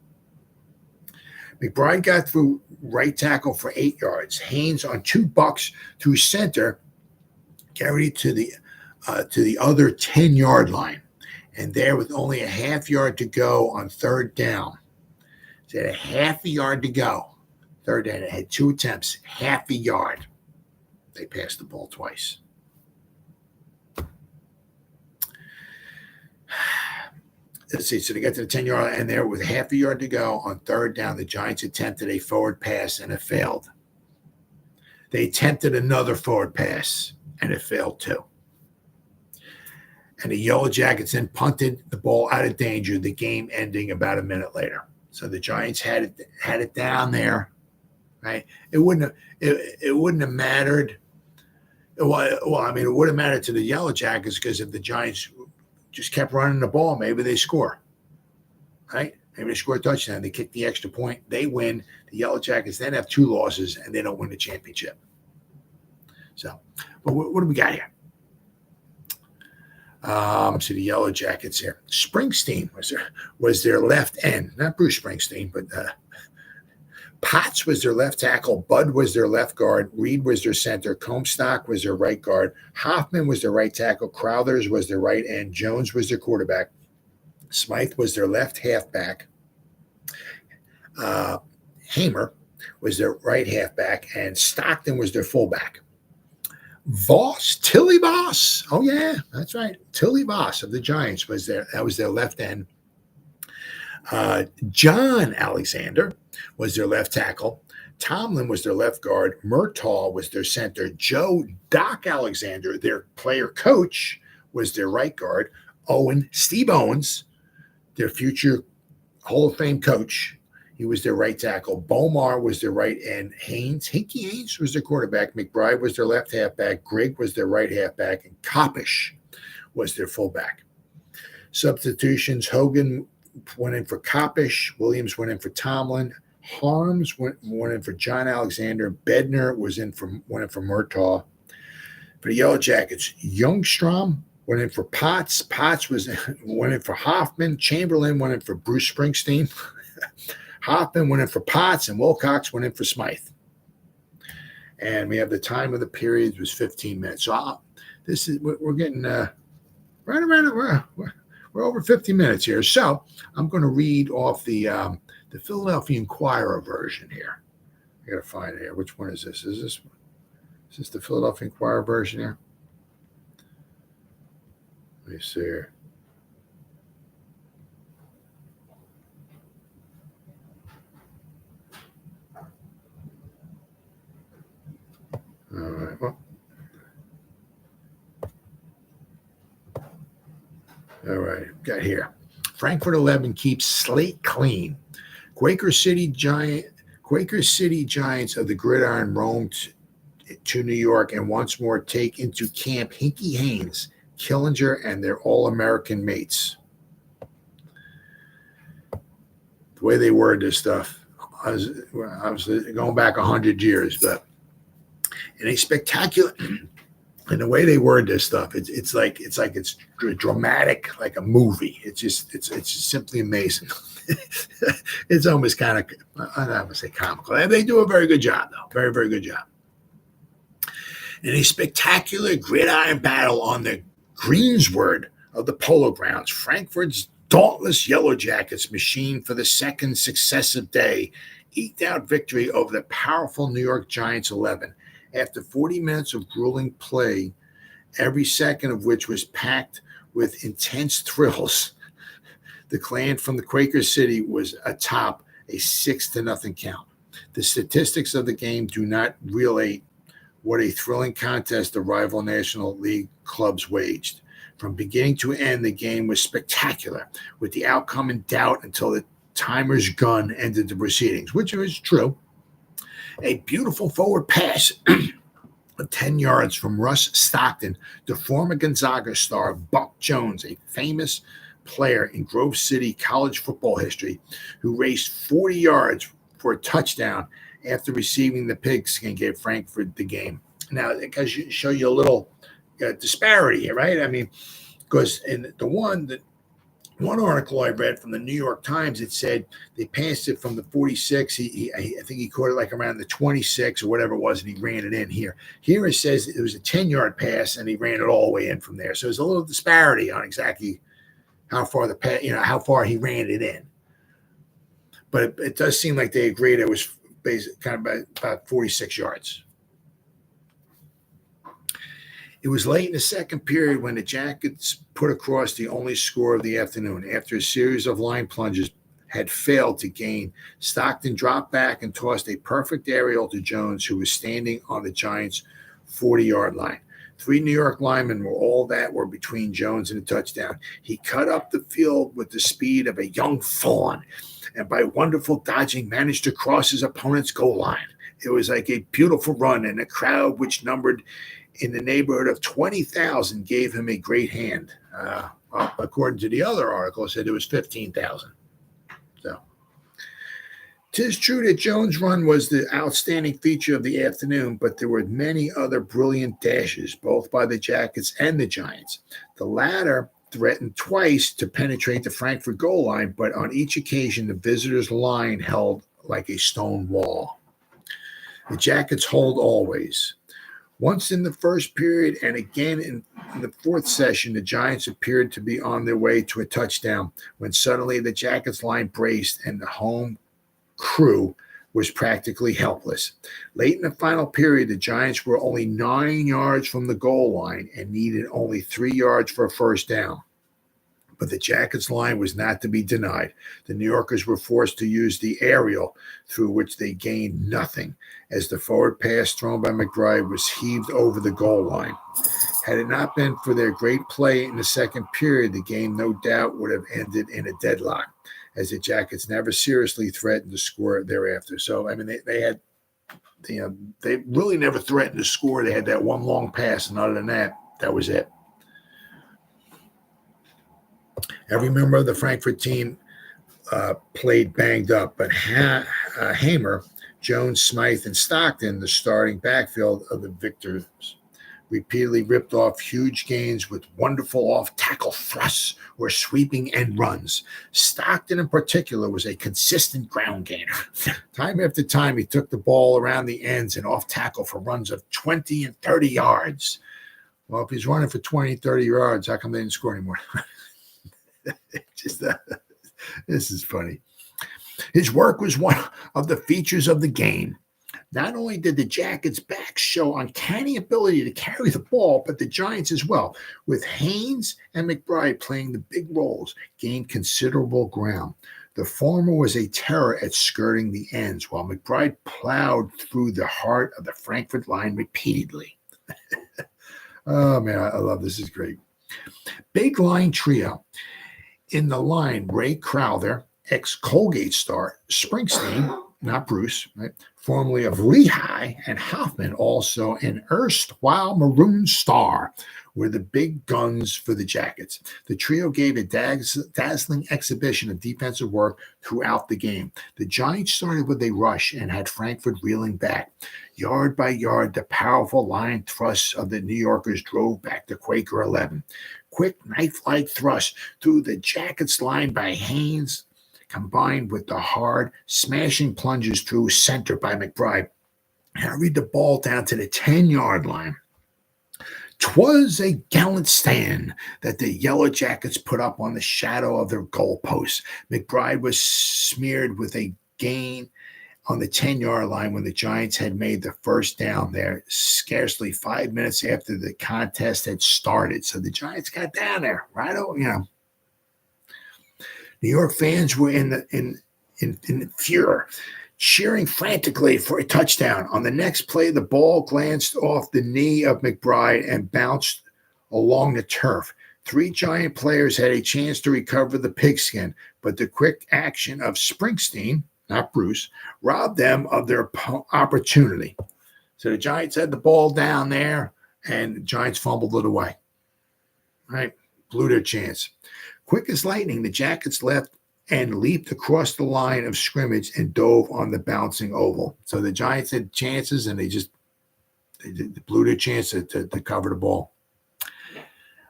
McBride got through right tackle for 8 yards. Haynes on 2 bucks through center carried it to the other 10-yard line. And there, with only a half yard to go on third down, so it had a half a yard to go. Third down, it had 2 attempts, half a yard. They passed the ball twice. Let's see, so they got to the 10-yard line, and there, with half a yard to go on third down, the Giants attempted a forward pass, and it failed. They attempted another forward pass, and it failed too. And the Yellow Jackets then punted the ball out of danger, the game ending about a minute later. So the Giants had it down there, right? It wouldn't have mattered. Well, I mean, it would have mattered to the Yellow Jackets because if the Giants just kept running the ball, maybe they score, right? Maybe they score a touchdown. They kick the extra point. They win. The Yellow Jackets then have 2 losses, and they don't win the championship. So, but what do we got here? See the Yellow Jackets here. Springsteen was their left end. Not Bruce Springsteen, but Potts was their left tackle. Bud was their left guard. Reed was their center. Comstock was their right guard. Hoffman was their right tackle. Crowthers was their right end. Jones was their quarterback. Smythe was their left halfback. Hamer was their right halfback. And Stockton was their fullback. Tilly Voss. Oh, yeah, that's right. Tilly Voss of the Giants was their left end. John Alexander was their left tackle. Tomlin was their left guard. Murtaugh was their center. Joe Doc Alexander, their player coach, was their right guard. Steve Owens, their future Hall of Fame coach, he was their right tackle. Bomar was their right end. Hinkie Haynes was their quarterback. McBride was their left halfback. Grigg was their right halfback. And Kopish was their fullback. Substitutions, Hogan went in for Kopish. Williams went in for Tomlin. Harms went in for John Alexander. Bednar went in for Murtaugh. For the Yellow Jackets, Youngstrom went in for Potts. Potts went in for Hoffman. Chamberlain went in for Bruce Springsteen. Hoffman went in for Potts, and Wilcox went in for Smythe. And we have the time of the period was 15 minutes. So we're getting right around. We're over 50 minutes here. So I'm going to read off the Philadelphia Inquirer version here. I got to find it here. Which one is this? Is this the Philadelphia Inquirer version here? Let me see here. All right. Well, all right. Got here. Frankford 11 keeps slate clean. Quaker City Giants of the Gridiron roam to New York and once more take into camp Hinkie Haynes, Killinger, and their All-American mates. The way they word this stuff, I was going back 100 years, but in a spectacular, and the way they word this stuff, it's like it's dramatic, like a movie. It's just simply amazing. It's almost kind of, I'm not going to say comical. They do a very good job, though. Very, very good job. In a spectacular gridiron battle on the greensward of the Polo Grounds, Frankfurt's dauntless Yellow Jackets machined for the second successive day eked out victory over the powerful New York Giants 11. After 40 minutes of grueling play, every second of which was packed with intense thrills, the Clan from the Quaker City was atop a 6-0 count. The statistics of the game do not relate what a thrilling contest the rival National League clubs waged. From beginning to end, the game was spectacular, with the outcome in doubt until the timer's gun ended the proceedings, which was true. A beautiful forward pass of 10 yards from Russ Stockton, the former Gonzaga star Buck Jones, a famous player in Grove City college football history, who raced 40 yards for a touchdown after receiving the pigskin, gave Frankfurt the game. Now, because show you a little disparity here, right? I mean, because in the one article I read from the New York Times, it said they passed it from the 46. I think he caught it like around the 26 or whatever it was, and he ran it in here. Here it says it was a 10-yard pass, and he ran it all the way in from there. So there's a little disparity on exactly how far how far he ran it in. But it does seem like they agreed it was kind of about 46 yards. It was late in the second period when the Jackets put across the only score of the afternoon. After a series of line plunges had failed to gain, Stockton dropped back and tossed a perfect aerial to Jones, who was standing on the Giants' 40-yard line. Three New York linemen were between Jones and a touchdown. He cut up the field with the speed of a young fawn, and by wonderful dodging managed to cross his opponent's goal line. It was like a beautiful run, and a crowd which numbered in the neighborhood of 20,000 gave him a great hand. Well, according to the other article, it said it was 15,000. So, 'tis true that Jones' run was the outstanding feature of the afternoon, but there were many other brilliant dashes, both by the Jackets and the Giants. The latter threatened twice to penetrate the Frankford goal line, but on each occasion, the visitors' line held like a stone wall. The Jackets hold always. Once in the first period and again in the fourth session, the Giants appeared to be on their way to a touchdown when suddenly the Jackets line braced and the home crew was practically helpless. Late in the final period, the Giants were only 9 yards from the goal line and needed only 3 yards for a first down. But the Jackets line was not to be denied. The New Yorkers were forced to use the aerial, through which they gained nothing, as the forward pass thrown by McBride was heaved over the goal line. Had it not been for their great play in the second period, the game no doubt would have ended in a deadlock, as the Jackets never seriously threatened to score thereafter. So, I mean, they really never threatened to score. They had that one long pass, and other than that, that was it. Every member of the Frankfurt team played banged up, but Hamer, Jones, Smythe, and Stockton, the starting backfield of the victors, repeatedly ripped off huge gains with wonderful off-tackle thrusts or sweeping end runs. Stockton, in particular, was a consistent ground gainer. Time after time, he took the ball around the ends and off-tackle for runs of 20 and 30 yards. Well, if he's running for 20, 30 yards, how come they didn't score anymore? This is funny. His work was one of the features of the game. Not only did the Jackets' backs show uncanny ability to carry the ball, but the Giants as well, with Haynes and McBride playing the big roles, gained considerable ground. The former was a terror at skirting the ends, while McBride plowed through the heart of the Frankfurt line repeatedly. Oh, man, I love this. This is great. Big line trio. In the line, Ray Crowther, ex-Colgate star, Springsteen, not Bruce, right, formerly of Lehigh, and Hoffman, also an erstwhile Maroon star, were the big guns for the Jackets. The trio gave a dazzling exhibition of defensive work throughout the game. The Giants started with a rush and had Frankfurt reeling back. Yard by yard, the powerful line thrusts of the New Yorkers drove back the Quaker 11. Quick knife-like thrust through the Jackets line by Haynes, combined with the hard, smashing plunges through center by McBride, carried the ball down to the 10-yard line. 'Twas a gallant stand that the Yellow Jackets put up on the shadow of their goalposts. McBride was smeared with a gain on the 10-yard line when the Giants had made the first down there, scarcely 5 minutes after the contest had started. So the Giants got down there, right? New York fans were in furor, cheering frantically for a touchdown. On the next play, the ball glanced off the knee of McBride and bounced along the turf. Three Giant players had a chance to recover the pigskin, but the quick action of Springsteen, not Bruce, robbed them of their opportunity. So the Giants had the ball down there, and the Giants fumbled it away. Right? Blew their chance. Quick as lightning, the Jackets left and leaped across the line of scrimmage and dove on the bouncing oval. So the Giants had chances, and they blew their chance to cover the ball.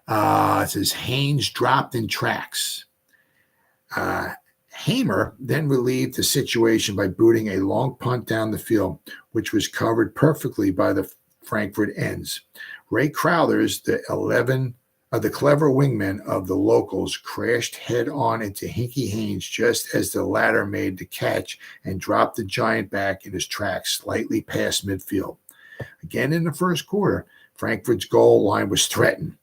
It says Haynes dropped in tracks. Hamer then relieved the situation by booting a long punt down the field, which was covered perfectly by the Frankfurt ends. Ray Crowthers, the clever wingman of the locals, crashed head-on into Hinky Haynes just as the latter made the catch and dropped the Giant back in his tracks slightly past midfield. Again in the first quarter, Frankfurt's goal line was threatened,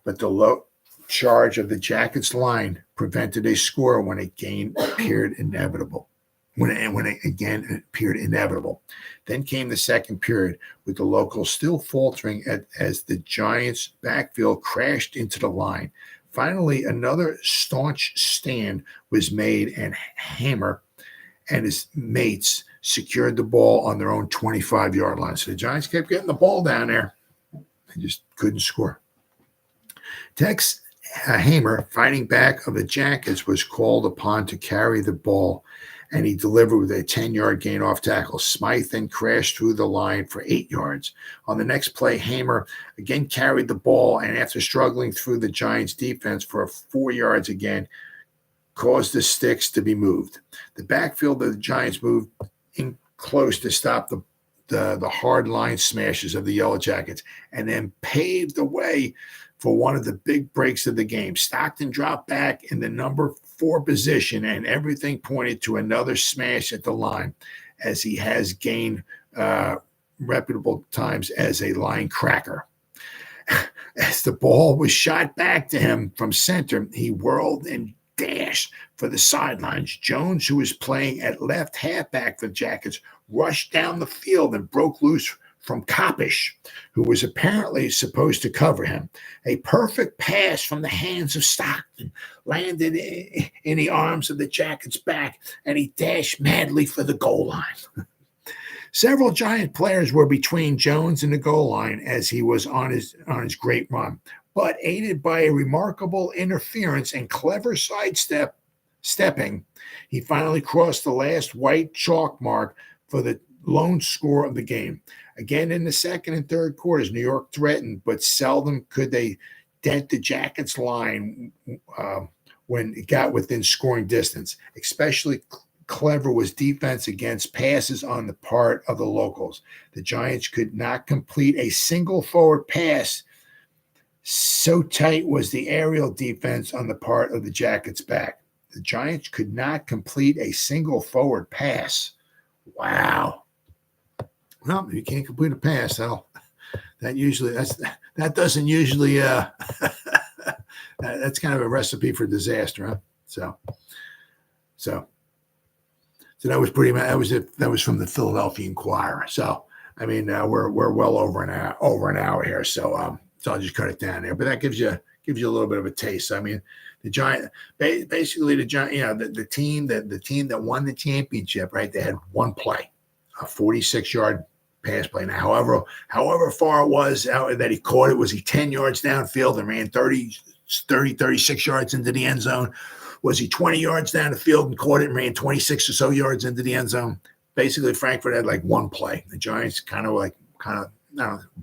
but the low charge of the Jackets line prevented a score when a gain appeared inevitable. when it again appeared inevitable. Then came the second period, with the locals still faltering as the Giants' backfield crashed into the line. Finally, another staunch stand was made, and Hammer and his mates secured the ball on their own 25-yard line. So the Giants kept getting the ball down there. They just couldn't score. Tex Hamer, fighting back of the Jackets, was called upon to carry the ball, and he delivered with a 10-yard gain off tackle. Smythe then crashed through the line for 8 yards. On the next play, Hamer again carried the ball, and after struggling through the Giants' defense for 4 yards again, caused the sticks to be moved. The backfield of the Giants moved in close to stop the hard line smashes of the Yellow Jackets, and then paved the way for one of the big breaks of the game. Stockton dropped back in the number 4 position, and everything pointed to another smash at the line, as he has gained reputable times as a line cracker. As the ball was shot back to him from center, he whirled and dashed for the sidelines. Jones, who was playing at left halfback for the Jackets, rushed down the field and broke loose from Kopish, who was apparently supposed to cover him. A perfect pass from the hands of Stockton landed in the arms of the Jackets' back, and he dashed madly for the goal line. Several Giant players were between Jones and the goal line as he was on his great run, but aided by a remarkable interference and clever stepping, he finally crossed the last white chalk mark for the lone score of the game. Again, in the second and third quarters, New York threatened, but seldom could they dent the Jackets' line when it got within scoring distance. Especially clever was defense against passes on the part of the locals. The Giants could not complete a single forward pass. So tight was the aerial defense on the part of the Jackets' back. The Giants could not complete a single forward pass. Wow. Well, if you can't complete a pass, that doesn't usually that's kind of a recipe for disaster, huh? So that was pretty much that was from the Philadelphia Inquirer. So I mean, we're well over an hour here, so I'll just cut it down there. But that gives you a little bit of a taste. I mean, the Giant, basically the Giant, the team that won the championship, right? They had one play, a 46-yard pass play. Now, however far it was that he caught it, was he 10 yards downfield and ran 36 yards into the end zone? Was he 20 yards down the field and caught it and ran 26 or so yards into the end zone? Basically, Frankford had like one play. The Giants kind of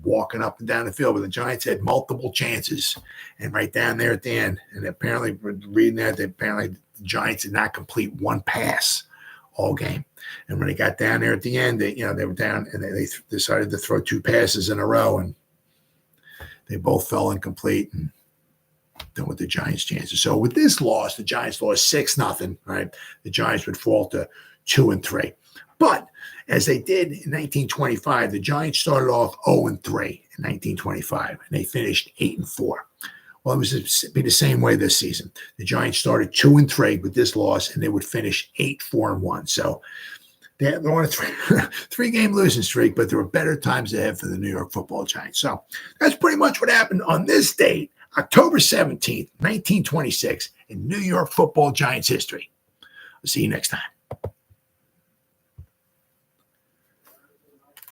walking up and down the field, but the Giants had multiple chances. And right down there at the end, and apparently reading that, the Giants did not complete one pass all game. And when they got down there at the end, they were down, and they decided to throw 2 passes in a row, and they both fell incomplete. And then with the Giants' chances. So with this loss, the Giants lost 6-0. Right, the Giants would fall to 2-3. But as they did in 1925, the Giants started off 0-3 in 1925, and they finished 8-4. Well, it was be the same way this season. The Giants started 2-3 with this loss, and they would finish 8-4-1. So they're on a 3-game losing streak, but there were better times ahead for the New York Football Giants. So that's pretty much what happened on this date, October 17th, 1926, in New York Football Giants history. I'll see you next time.